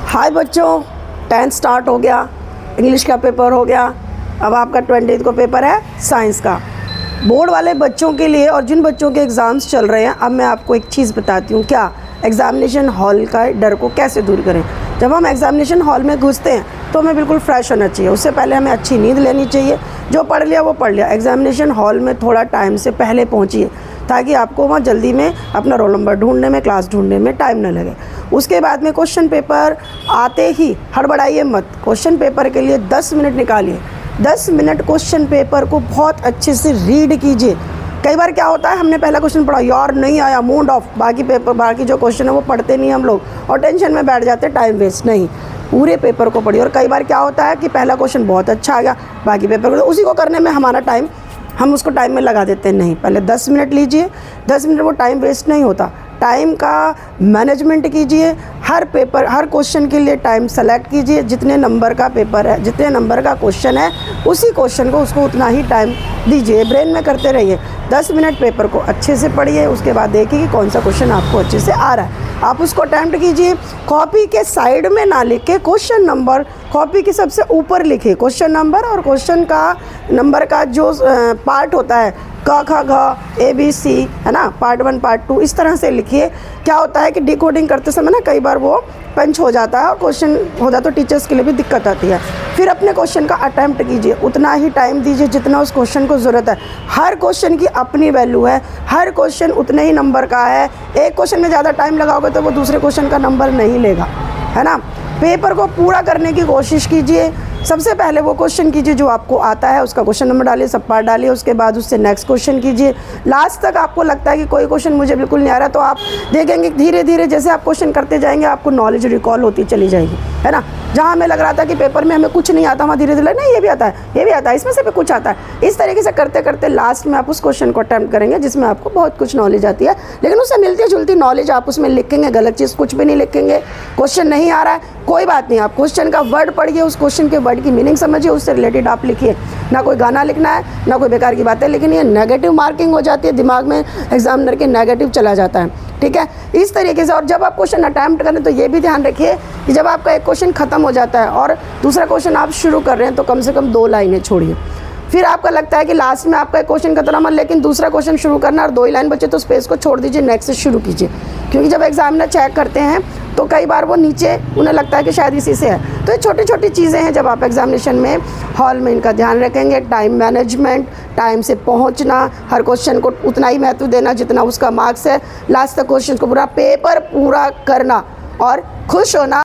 हाय बच्चों, 10th start हो गया, इंग्लिश का पेपर हो गया। अब आपका 20th को पेपर है साइंस का। बोर्ड वाले बच्चों के लिए और जिन बच्चों के एग्ज़ाम्स चल रहे हैं, अब मैं आपको एक चीज़ बताती हूँ। क्या एग्ज़ामिनेशन हॉल का डर को कैसे दूर करें। जब हम एग्ज़ामिनेशन हॉल में घुसते हैं तो हमें बिल्कुल फ्रेश होना चाहिए। उससे पहले हमें अच्छी नींद लेनी चाहिए। जो पढ़ लिया वो पढ़ लिया। एग्ज़ामिनेशन हॉल में थोड़ा टाइम से पहले पहुँचिए ताकि आपको वहाँ जल्दी में अपना रोल नंबर ढूंढने में, क्लास ढूंढने में टाइम न लगे। उसके बाद में क्वेश्चन पेपर आते ही हड़बड़ाइए मत। क्वेश्चन पेपर के लिए 10 मिनट निकालिए। 10 मिनट क्वेश्चन पेपर को बहुत अच्छे से रीड कीजिए। कई बार क्या होता है, हमने पहला क्वेश्चन पढ़ा, यार नहीं आया, मूड ऑफ, बाकी जो क्वेश्चन है वो पढ़ते नहीं हम लोग और टेंशन में बैठ जाते, टाइम वेस्ट। नहीं, पूरे पेपर को पढ़िए। और कई बार क्या होता है कि पहला क्वेश्चन बहुत अच्छा आ गया, बाकी पेपर को उसी को करने में हमारा टाइम, हम उसको टाइम में लगा देते हैं। नहीं, पहले 10 मिनट लीजिए। 10 मिनट वो टाइम वेस्ट नहीं होता। टाइम का मैनेजमेंट कीजिए। हर क्वेश्चन के लिए टाइम सेलेक्ट कीजिए। जितने नंबर का पेपर है, जितने नंबर का क्वेश्चन है, उसी क्वेश्चन को उसको उतना ही टाइम दीजिए। ब्रेन में करते रहिए। 10 मिनट पेपर को अच्छे से पढ़िए। उसके बाद देखिए कि कौन सा क्वेश्चन आपको अच्छे से आ रहा है, आप उसको अटैम्प्ट कीजिए। कॉपी के साइड में ना लिख के क्वेश्चन नंबर कॉपी के सबसे ऊपर लिखिए। क्वेश्चन नंबर और क्वेश्चन का नंबर का जो पार्ट होता है, क ख घ ए बी सी, है ना, पार्ट 1 पार्ट 2, इस तरह से लिखिए। क्या होता है कि डिकोडिंग करते समय ना कई बार वो पंच हो जाता है और क्वेश्चन हो जाता है, तो टीचर्स के लिए भी दिक्कत आती है। फिर अपने क्वेश्चन का अटैम्प्ट कीजिए। उतना ही टाइम दीजिए जितना उस क्वेश्चन को ज़रूरत है। हर क्वेश्चन की अपनी वैल्यू है। हर क्वेश्चन उतने ही नंबर का है। एक क्वेश्चन में ज़्यादा टाइम लगाओगे तो वो दूसरे क्वेश्चन का नंबर नहीं लेगा, है ना। पेपर को पूरा करने की कोशिश कीजिए। सबसे पहले वो क्वेश्चन कीजिए जो आपको आता है, उसका क्वेश्चन नंबर डालिए, सब पार्ट डालिए। उसके बाद उससे नेक्स्ट क्वेश्चन कीजिए। लास्ट तक आपको लगता है कि कोई क्वेश्चन मुझे बिल्कुल नहीं आ रहा, तो आप देखेंगे धीरे धीरे जैसे आप क्वेश्चन करते जाएंगे आपको नॉलेज रिकॉल होती चली जाएगी, है ना। जहाँ हमें लग रहा था कि पेपर में हमें कुछ नहीं आता, वहाँ धीरे धीरे नहीं, ये भी आता है, ये भी आता है, इसमें से भी कुछ आता है। इस तरीके से करते करते लास्ट में आप उस क्वेश्चन को अटैम्प्ट करेंगे जिसमें आपको बहुत कुछ नॉलेज आती है। लेकिन उससे मिलती जुलती नॉलेज आप उसमें लिखेंगे, गलत चीज़ कुछ भी नहीं लिखेंगे। क्वेश्चन नहीं आ रहा है, कोई बात नहीं, आप क्वेश्चन का वर्ड पढ़िए, उस क्वेश्चन के वर्ड की मीनिंग समझिए, उससे रिलेटेड आप लिखिए। ना कोई गाना लिखना है, ना कोई बेकार की बातें लिखनी है। नेगेटिव मार्किंग हो जाती है, दिमाग में एग्जामिनर के नेगेटिव चला जाता है, ठीक है। इस तरीके से। और जब आप क्वेश्चन अटैम्प्ट करें तो ये भी ध्यान रखिए कि जब आपका एक क्वेश्चन खत्म हो जाता है और दूसरा क्वेश्चन आप शुरू कर रहे हैं तो कम से कम 2 लाइनें छोड़िए। फिर आपका लगता है कि लास्ट में आपका एक क्वेश्चन खत्म है लेकिन दूसरा क्वेश्चन शुरू करना और 2 ही लाइन बचे, तो स्पेस को छोड़ दीजिए, नेक्स्ट से शुरू कीजिए। क्योंकि जब एग्जामिनर चेक करते हैं तो कई बार वो नीचे उन्हें लगता है कि शायद इसी से है। तो ये छोटी छोटी चीज़ें हैं, जब आप एग्जामिनेशन में हॉल में इनका ध्यान रखेंगे। टाइम मैनेजमेंट, टाइम से पहुंचना, हर क्वेश्चन को उतना ही महत्व देना जितना उसका मार्क्स है, लास्ट तक क्वेश्चन को पूरा पेपर पूरा करना और खुश होना।